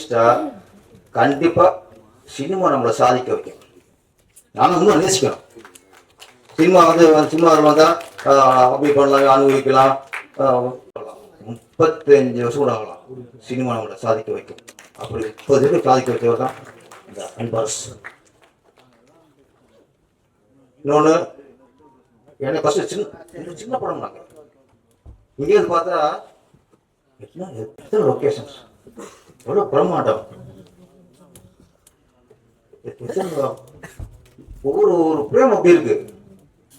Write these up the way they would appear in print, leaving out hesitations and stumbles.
ஆர்டிஸ்டா கண்டிப்பாக சினிமா நம்மளை சாதிக்க வைக்கும். நானும் இன்னும் நேசிக்கணும். சினிமா சினிமாவில் வந்தால் அப்படி பண்ணலாம், அனுபவிக்கலாம். 35 வருஷம் கூட ஆகலாம். சினிமா நம்மளை சாதிக்க வைக்கும். அப்படி 30 சாதிக்க வச்சவர் தான் இந்த அன்பரசு. இன்னொன்று, எனக்கு ஃபர்ஸ்ட் சின்ன படம் நாங்கள் இங்கேருந்து பார்த்தா எத்தனை லொக்கேஷன்ஸ், எவ்வளோ பிரம்மாண்டம், ஒவ்வொரு பிரேம் அப்படி இருக்கு.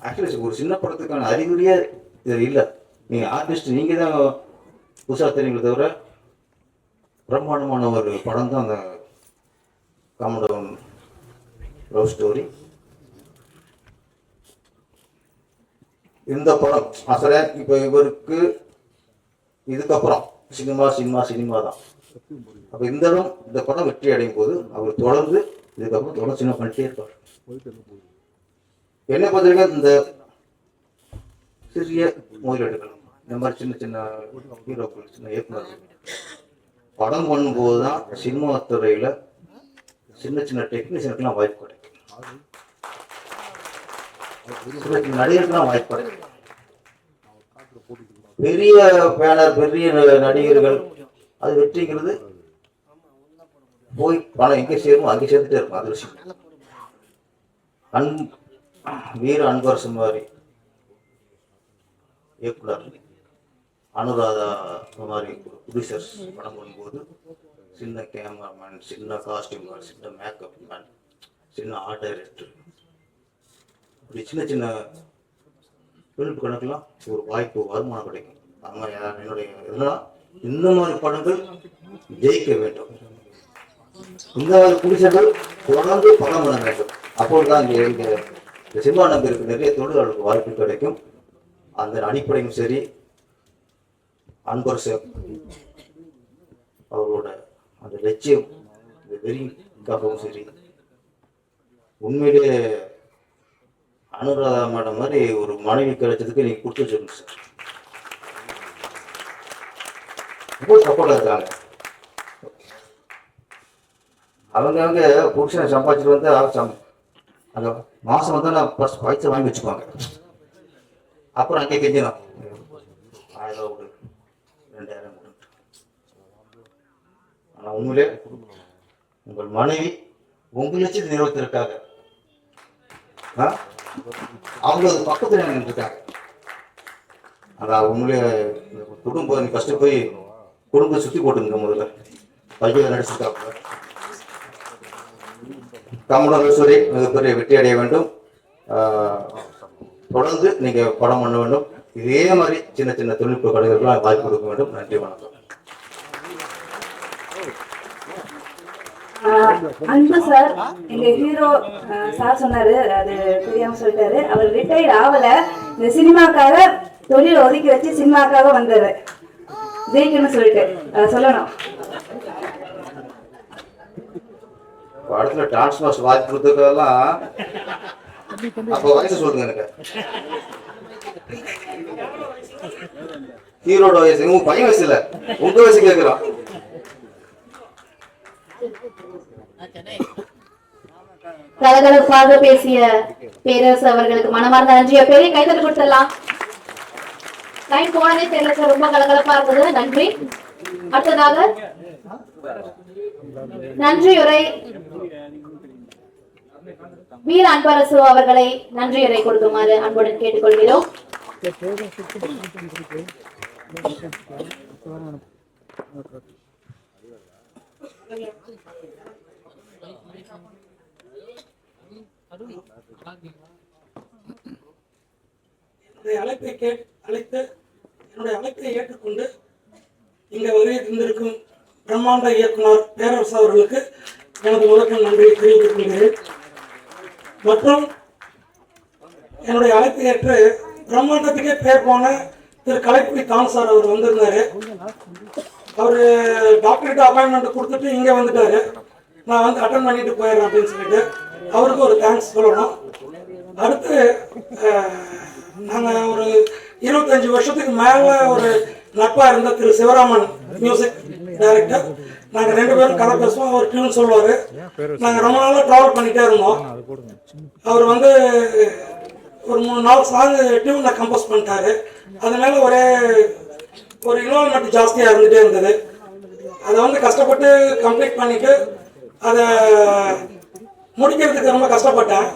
ஆக்சுவலி ஒரு சின்ன படத்துக்கான அறிகுறியே இது இல்லை. நீங்கள் ஆர்டிஸ்ட் நீங்கள் தான் புதுசாக தெரியுங்களே தவிர பிரம்மாண்டமான ஒரு படம் தான் அந்த காமடவுன் லவ் ஸ்டோரி. இந்த படம் அசல இப்போ இவருக்கு இதுக்கப்புறம் சினிமா தான். அப்போ இந்த படம் வெற்றி அடையும் போது அவர் தொடர்ந்து இதுக்கப்புறம் சினிமா பண்ணிட்டே இருப்பார். என்ன பார்த்துருக்க இந்த சிறிய முதலீடுகள், இந்த மாதிரி சின்ன ஹீரோக்கள், சின்ன இயக்குநர்கள் படம் பண்ணும்போது தான் சினிமா துறையில் சின்ன டெக்னீஷியனுக்குலாம் வாய்ப்பு கிடைக்கும், நடிகருக்குலாம் வாய்ப்பு கிடைக்கும். பெரிய பேனர், பெரிய நடிகர்கள் அது வெற்றிங்கிறது போய் பணம் எங்கே சேருமோ அங்கே சேர்ந்துட்டே இருக்கும். அது விஷயம். வீர அன்பரசு மாதிரி இயக்குனர், அனுராதா மாதிரி ப்ரொடியூசர்ஸ் படம் பண்ணும்போது சின்ன கேமராமேன், சின்ன காஸ்டியூமர், சின்ன மேக்கப் மேன், சின்ன ஆர்ட் டைரக்டர், இப்படி சின்ன தொழில்நுட்ப கணக்கெல்லாம் ஒரு வாய்ப்பு, வருமானம் கிடைக்கும். நம்ம என்னுடைய இதெல்லாம் இந்த மாதிரி படங்கள் ஜெயிக்க வேண்டும். இந்த மாதிரி புடிச்சர்கள் தொடர்ந்து படம் பண்ண வேண்டும். அப்போதுதான் இங்கே சினிமா நம்பருக்கு நிறைய தொழிலாளர்களுக்கு வாய்ப்பு கிடைக்கும். அந்த அடிப்படையும் சரி, அன்பரசு அவரோட அந்த லட்சியம், இந்த வெறிக்காகவும் சரி, உண்மையிலே அனுராதா மேடம் மாதிரி ஒரு மனைவி கிடைச்சதுக்கு நீங்க கொடுத்து வச்சிருங்க சார். ரொம்ப சப்போர்ட்டா இருக்காங்க. அவங்க புருஷனை சம்பாதிச்சுட்டு வந்து அந்த மாசம் வந்து நான் ஃபர்ஸ்ட் பைசா வாங்கி வச்சுப்பாங்க. அப்புறம் அங்கே கெஞ்சணும், 1000 கொடு, 2000 கொடு. ஆனால் உண்மையிலே உங்கள் மனைவி உங்கள் லட்சியத்தை நிறைவேற்றிருக்காங்க. அவங்க அது பக்கத்துல இருக்காங்க. அதான் உண்மையிலே குடும்பம் கஷ்டம் போய் குடும்பத்தை சுத்தி போட்டுங்க. முதல்ல பையன் நடிச்சிருக்காங்க. காமராஜேஸ்வரி மிகப்பெரிய வெற்றி அடைய வேண்டும். தொடர்ந்து நீங்க படம் பண்ண வேண்டும். இதே மாதிரி சின்ன தொழில்நுட்ப கலைஞர்களுக்கு வாய்ப்பு கொடுக்க வேண்டும். நன்றி, வணக்கம். அன்பு சார், எங்க ஹீரோ சார் சொன்னாரு, அது தெரியாம சொல்லிட்டாரு. அவர் ரிட்டையர் ஆகல, இந்த சினிமாக்காக தொழில் ஒதுக்கி வச்சு சினிமாக்காக வந்தாரு. ஜெயிக்கணும்னு சொல்லிட்டு சொல்லணும். படத்துல டிரான்ஸ்பர்ஸ் வாய்ப்பு கொடுத்ததெல்லாம் அப்போ வயசு சொல்லுங்க. எனக்கு ஹீரோட வயசு உங்க பையன் வயசு இல்ல, உங்க வயசு கேட்கிறோம். கலகலப்பாக பேசிய பேரரசு அவர்களுக்கு மனமார்ந்த நன்றியை பெரிய கைதட்டு கொடுத்துடலாம். லைன் போனதே தெரியல சார், ரொம்ப கலகலப்பா இருந்தது. நன்றி. அடுத்ததாக நன்றியுரை வீர அன்பரசு அவர்களை நன்றியுரை கொடுக்குமாறு அன்புடன் கேட்டுக்கொள்கிறோம். என்னுடைய அழைப்பை ஏற்றுக்கொண்டு இங்கே வருகை தந்திருக்கும் பிரம்மாண்ட இயக்குனர் பேரரசு அவர்களுக்கு எனது முதற்கண் நன்றியை தெரிவித்துக் கொள்கிறேன். மற்றும் என்னுடைய அழைப்பை ஏற்று பிரம்மாண்டத்துக்கே பேர் போன திரு கலைப்புலி தான் சார் அவர் வந்திருந்தாரு. அவர் டாக்டரேட் அப்பாயின்மெண்ட் கொடுத்துட்டு இங்கே வந்துட்டாரு. நான் வந்து அட்டன் பண்ணிட்டு போயிடுறேன் அப்படின்னு சொல்லிட்டு அவருக்கு ஒரு தேங்க்ஸ் சொல்லணும். அடுத்து நாங்கள் ஒரு 25 வருஷத்துக்கு மேலே ஒரு நட்பாக இருந்த திரு சிவராமன் மியூசிக் டைரக்டர், நாங்கள் 2 பேரும் கதை பேசுவோம், அவர் டியூன் சொல்லுவார். நாங்கள் ரொம்ப நாளாக ட்ராவல் பண்ணிகிட்டே இருந்தோம். அவர் வந்து ஒரு 3-4 சாங்கு டியூனை கம்போஸ் பண்ணிட்டாரு. அதனால ஒரு இன்வால்மெண்ட் ஜாஸ்தியாக இருந்துகிட்டே இருந்தது. அதை வந்து கஷ்டப்பட்டு கம்ப்ளீட் பண்ணிவிட்டு அதை முடிக்கிறதுக்கு ரொம்ப கஷ்டப்பட்டேன்.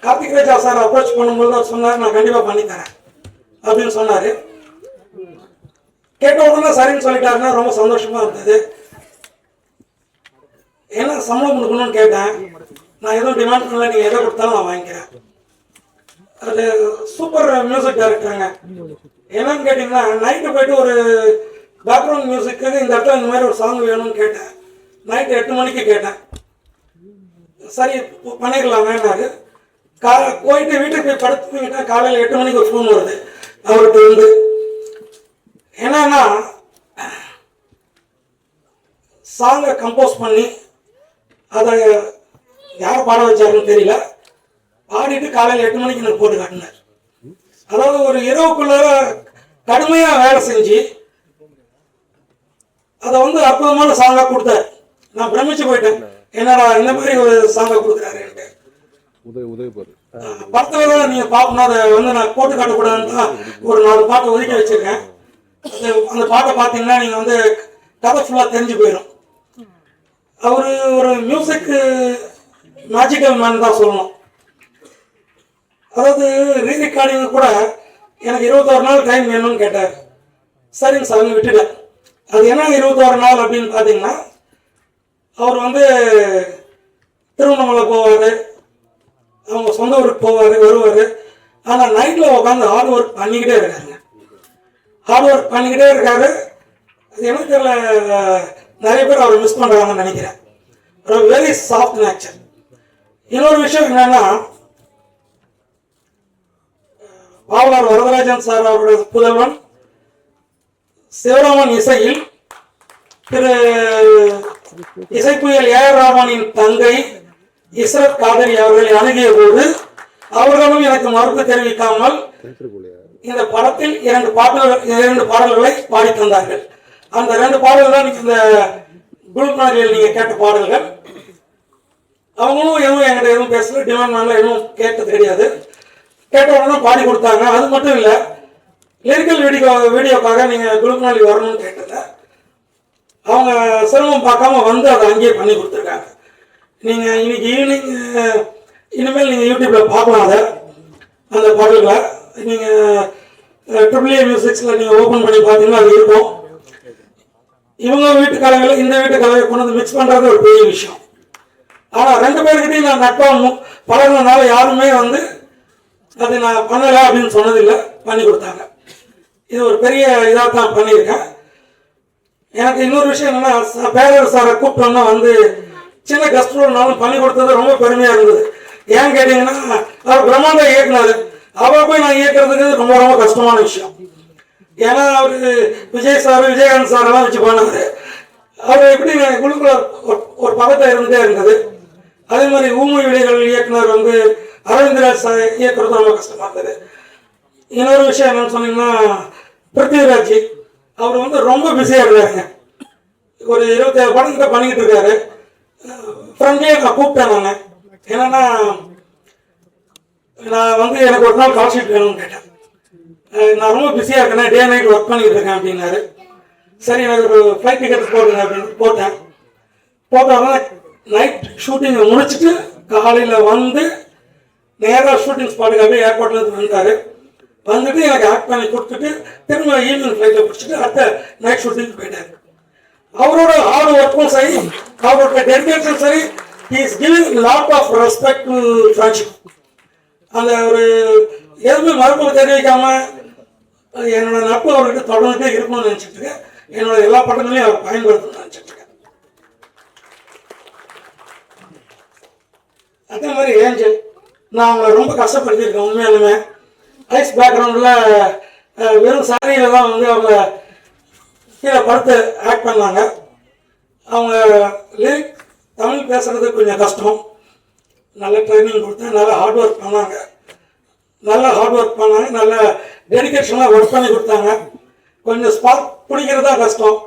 கார்த்திக் ராஜா சார் அப்ரோச் பண்ணும்போது அவர் சொன்னார், நான் கண்டிப்பாக பண்ணித்தரேன் அப்படின்னு சொன்னார். கேட்ட உடனே சரின்னு சொல்லிட்டாருன்னா ரொம்ப சந்தோஷமா இருந்தது. என்ன சம்பளம் கொடுக்கணும்னு கேட்டேன். நான் எதுவும் டிமாண்ட் பண்ணல, நீங்கள் எதை கொடுத்தாலும் நான் வாங்கிக்கிறேன். அது சூப்பர் மியூசிக் டைரக்டருங்க. என்னன்னு கேட்டிங்கன்னா, நைட்டு போயிட்டு ஒரு பேக்ரவுண்ட் மியூசிக்கு இந்த இடத்துல இந்த மாதிரி ஒரு சாங் வேணும்னு கேட்டேன். நைட்டு 8 மணிக்கு கேட்டேன். சரி பண்ணிடலாங்கன்னாரு. போயிட்டு வீட்டுக்கு போய் படுத்துக்கிட்டேன். காலையில் 8 மணிக்கு ஒரு ஃபோன் வருது அவர்கிட்ட இருந்து. என்னன்னா, சாங்கை கம்போஸ் பண்ணி அதை யார் பாட வச்சாருன்னு தெரியல, பாடிட்டு காலையில் 8 மணிக்கு எனக்கு போட்டு காட்டினார். அதாவது ஒரு இரவுக்குள்ள கடுமையாக வேலை செஞ்சு அதை வந்து அற்புதமான சாங்காக கொடுத்தாரு. நான் பிரமிச்சு போயிட்டேன், என்னடா இந்த மாதிரி ஒரு சாங்கை கொடுக்குறாருன்ட்டு. படத்துல தான் நீங்க பார்க்கணும், அதை வந்து நான் போட்டு காட்டக்கூடாதுன்னு தான் ஒரு 4 பாட்டை ஒதுக்கி வச்சிருக்கேன். அந்த பாட்டை பார்த்தீங்கன்னா நீங்க வந்து கதை ஃபுல்லாக தெரிஞ்சு போயிடும். அவரு ஒரு மியூசிக் மேஜிக்கல் மேன் தான் சொல்லணும். அதாவது ரீ ரெக்கார்டிங் கூட எனக்கு 21 நாள் டைம் வேணும்னு கேட்டார். சரிங்க சார் விட்டுட்டேன். அது என்ன 21 நாள் அப்படின்னு பார்த்தீங்கன்னா, அவர் வந்து திருவண்ணாமலை போவார், அவங்க சொந்த ஊருக்கு போவார், வருவார். ஆனால் நைட்டில் உட்காந்து ஹார்ட் ஒர்க் பண்ணிக்கிட்டே இருக்காருங்க. ஹார்ட் ஒர்க் பண்ணிக்கிட்டே இருக்காரு. அது எனக்கு தெரியல, நிறைய பேர் அவர் மிஸ் பண்ணுறாங்கன்னு நினைக்கிறேன். ஒரு வெரி சாஃப்ட் நேச்சர். இன்னொரு விஷயம் என்னன்னா, பாவலர் வரதராஜன் சார் அவருடைய புதல்வன் சிவராமன் இசையில் திரு இசைப்புயல் ஏஆர் ரஹ்மானின் தங்கை இஸ்ரத் காதரி அவர்களை அணுகிய போது அவர்களும் எனக்கு மறுப்பு தெரிவிக்காமல் இந்த படத்தில் 2 பாடல்களை பாடி தந்தார்கள். அந்த 2 பாடல்கள் தான் இந்த குழுநாளில் நீங்க கேட்ட பாடல்கள். அவங்களும் எதுவும் என்கிட்ட எதுவும் பேசல, டிமாண்ட் பண்ணல, எதுவும் கேட்டது கிடையாது. கேட்ட உடனே பாடி கொடுத்தாங்க. அது மட்டும் இல்லை, லிரிக்கல் வீடியோக்காக நீங்க குழுநாளி வரணும்னு கேட்டத அவங்க சிரமம் பார்க்காம வந்து அதை அங்கேயே பண்ணி கொடுத்துருக்காங்க. நீங்க இன்னைக்கு ஈவினிங் இனிமேல் நீங்க யூடியூப்ல பார்க்கலாம். அந்த பாடல்களை நீங்க AAA மியூசிக்ஸ்ல நீங்க ஓபன் பண்ணி பார்த்தீங்கன்னா அது இருக்கும். இவங்க வீட்டு கலைகளை இந்த வீட்டு கலையை கொண்டு வந்து மிக்ஸ் பண்றது ஒரு பெரிய விஷயம். ஆனா 2 பேருக்கிட்டையும் நான் நட்பா பழகினால யாருமே வந்து அது நான் பண்ணல அப்படின்னு சொன்னதில்லை, பண்ணி கொடுத்தாங்க. இது ஒரு பெரிய இதாக தான் பண்ணியிருக்கேன். எனக்கு இன்னொரு விஷயம் என்னன்னா, பேரர் சாரை கூப்பிட்டோம்னா வந்து சின்ன கெஸ்ட் ரோல்னாலும் பண்ணி கொடுத்தது ரொம்ப பெருமையா இருந்தது. ஏன் கேட்டீங்கன்னா, அவர் பிரம்மாண்ட இயக்குனாரு, அவரை போய் நான் இயக்குறதுக்கு ரொம்ப ரொம்ப கஷ்டமான விஷயம். ஏன்னா அவரு விஜய் சார், விஜயகாந்த் சார் எல்லாம் வச்சு பண்ணாரு. அவர் எப்படி குழுக்குள்ள ஒரு பக்கத்தை இருந்துட்டே இருந்தது. அதே மாதிரி ஊமை விடைகள் இயக்குனர் வந்து அரவிந்தராஜ் இயக்குறது ரொம்ப கஷ்டமா இருந்தது. இன்னொரு விஷயம் என்னன்னு சொன்னீங்கன்னா, பிருத்திவிராஜ் அவர் வந்து ரொம்ப பிஸியா இருக்காருங்க. ஒரு 27 படம் கிட்ட பண்ணிக்கிட்டு இருக்காரு. ஃப்ரெண்ட்லியே நான் கூப்பிட்டேன். நான் என்னன்னா, நான் வந்து எனக்கு ஒரு நாள் கால் ஷீட் வேணும்னு கேட்டேன். நான் ரொம்ப பிஸியாக இருக்கேன், டே நைட் ஒர்க் பண்ணிக்கிட்டு இருக்கேன் அப்படின்னாரு. சரி எனக்கு ஒரு ஃப்ளைட் டிக்கெட் போடுங்க அப்படின்னு போட்டேன். போட்டோன்னா நைட் ஷூட்டிங்கை முடிச்சுட்டு காலையில் வந்து நேராக ஷூட்டிங் ஸ்பாட்டுக்காக ஏர்போர்ட்லேருந்து வந்துட்டாரு. வந்துட்டு எனக்கு ஆக்ட் பண்ணி கொடுத்துட்டு திரும்ப ஈவினிங் ஃப்ளைட்டில் பிடிச்சிட்டு அடுத்த நைட் ஷூட்டிங் போயிட்டாரு. அவரோட ஹார்ட் ஒர்க்கும் சரி, அவரோட டெடிகேஷன் சரி, he is giving lot of respect to friendship. அந்த ஒரு எதுவுமே மறுப்பு தெரிவிக்காம என்னோட நட்பு அவர்கிட்ட தொடர்ந்துட்டே இருக்கணும்னு நினைச்சிட்டு இருக்கேன். என்னோட எல்லா படங்களையும் அவர் பயன்படுத்தணும்னு நினைச்சிட்டு இருக்கேன். அதே மாதிரி ஏஞ்சல், நான் அவங்கள ரொம்ப கஷ்டப்படுத்தியிருக்கேன். உண்மையாலுமே ஐஸ் பேக்ரவுண்டில் வெறும் சாரியில தான் வந்து அவங்க கீழே படுத்து ஆக்ட் பண்ணாங்க. அவங்க லிரிக் தமிழ் பேசுறது கொஞ்சம் கஷ்டம். நல்ல ட்ரைனிங் கொடுத்தேன், நல்லா ஹார்ட் ஒர்க் பண்ணாங்க, நல்ல டெடிகேஷனாக ஒர்க் பண்ணி கொடுத்தாங்க. கொஞ்சம் ஸ்பார்க் பிடிக்கிறது தான் கஷ்டம்.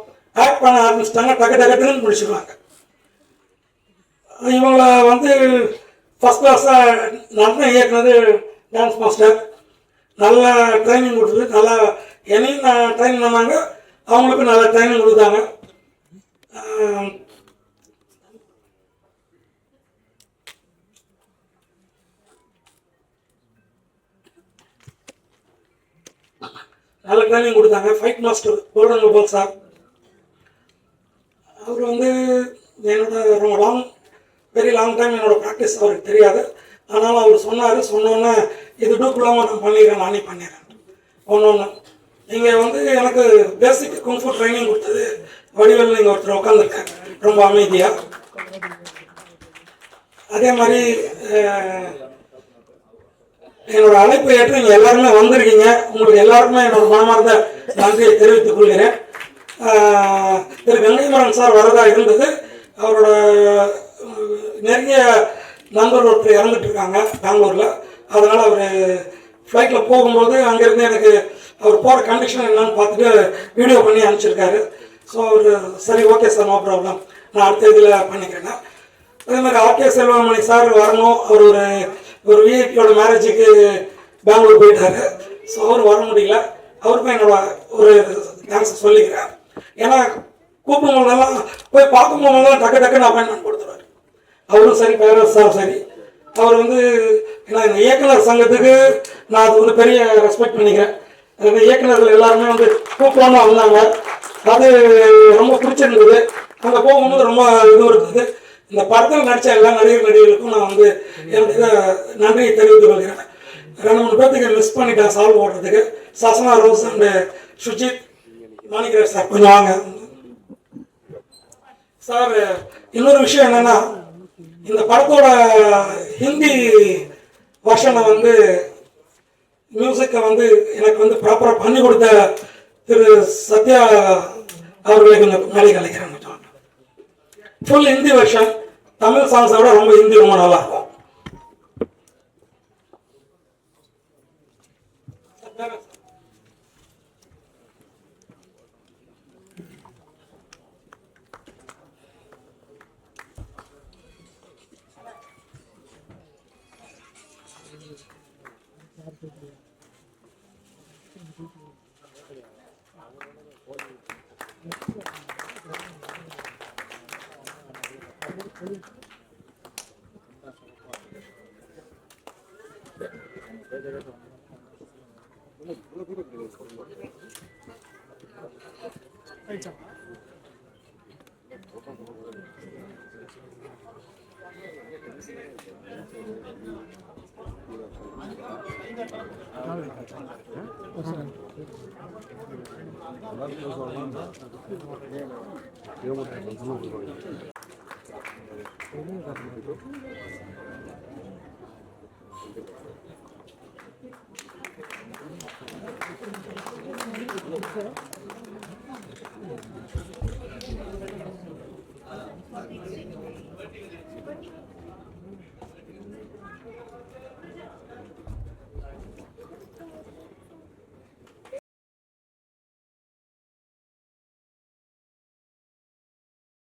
ஆக்ட் பண்ண ஆரம்பிச்சிட்டாங்க, டக்கு டக்குன்னு முடிச்சிடுவாங்க. இவங்கள வந்து ஃபஸ்ட் கிளாஸாக நடனம் இயக்குனது டான்ஸ் மாஸ்டர். நல்லா ட்ரைனிங் கொடுத்தது, நல்லா என்னையும் ட்ரைனிங் பண்ணாங்க, அவங்களுக்கும் நல்லா ட்ரைனிங் கொடுத்தாங்க. நல்ல ட்ரைனிங் கொடுத்தாங்க. Fight master Golden Gopal sir, அவர் வந்து என்னோட ரொம்ப வெரி லாங் டைம் என்னோட ப்ராக்டிஸ் அவருக்கு தெரியாது. அதனால் அவர் சொன்னோன்னே இது டூக்குள்ளாமல் நான் பண்ணிடுறேன், நானே பண்ணிடுறேன் ஒன்று. இங்கே வந்து எனக்கு பேசிக் குங்ஃபு ட்ரைனிங் கொடுத்தது வடிவேல் இங்கே ஒருத்தர் உட்காந்துருக்காங்க ரொம்ப அமைதியாக. அதே மாதிரி என்னோட அழைப்பு ஏற்று நீங்கள் எல்லாருமே வந்திருக்கீங்க. உங்களுக்கு எல்லாருக்குமே என்னோட மனமார்ந்த நன்றியை தெரிவித்துக் கொள்கிறேன். திரு கங்கைமரன் சார் வரதா இருந்தது. அவரோட நெருங்கிய நண்பர் ஒருத்தர் இறந்துட்டு இருக்காங்க பெங்களூரில். அதனால் அவர் ஃப்ளைட்டில் போகும்போது அங்கேருந்து எனக்கு அவர் போகிற கண்டிஷன் என்னன்னு பார்த்துட்டு வீடியோ பண்ணி அனுப்பிச்சிருக்காரு. ஸோ அவர் சரி, ஓகே சார், நோ ப்ராப்ளம், நான் அடுத்த இதில் பண்ணிக்கிறேன். அதே மாதிரி ஆர்கே செல்வமணி சார் வரணும். அவர் ஒரு விஐபியோட மேரேஜுக்கு பெங்களூர் போயிட்டாரு. ஸோ அவர் வர முடியல. அவருக்கும் என்னோட ஒரு தேங்க்ஸ் சொல்லிக்கிறேன். ஏன்னா கூப்பிடும் போதெல்லாம் போய் பார்க்கும் போதெல்லாம் டக்குன்னு அப்பாயின்மெண்ட் கொடுத்துருவார். அவரும் சரி, பேரரசு சார் சரி. அவர் வந்து ஏன்னா இந்த இயக்குனர் சங்கத்துக்கு நான் அது வந்து பெரிய ரெஸ்பெக்ட் பண்ணிக்கிறேன். அந்த இயக்குநர்கள் எல்லாருமே வந்து கூப்பிடலான்னு வந்தாங்க. அது ரொம்ப பிடிச்சிருந்தது. அங்கே போகும்போது ரொம்ப இது இருக்குது. இந்த படத்தில் நடித்த எல்லா நடிகர்களுக்கும் நான் வந்து என்னுடைய நன்றியை தெரிவித்துக் கொள்கிறேன். 2-3 பேர்த்துக்கு மிஸ் பண்ணிட்டேன் சால்வ் ஓடுறதுக்கு. Sasana Rose and Sujith Manickaraj sir கொஞ்சம் வாங்க சார். இன்னொரு விஷயம் என்னன்னா, இந்த படத்தோட ஹிந்தி வருஷனை வந்து மியூசிக்கை வந்து எனக்கு வந்து ப்ராப்பராக பண்ணி கொடுத்த திரு சத்யா அவர்களை கொஞ்சம் மேலே கலைக்கிறேன். ஃபுல் ஹிந்தி வெர்ஷன், தமிழ் சாங்ஸை விட ரொம்ப ஹிந்தி ரொம்ப நல்லா இருக்கும்.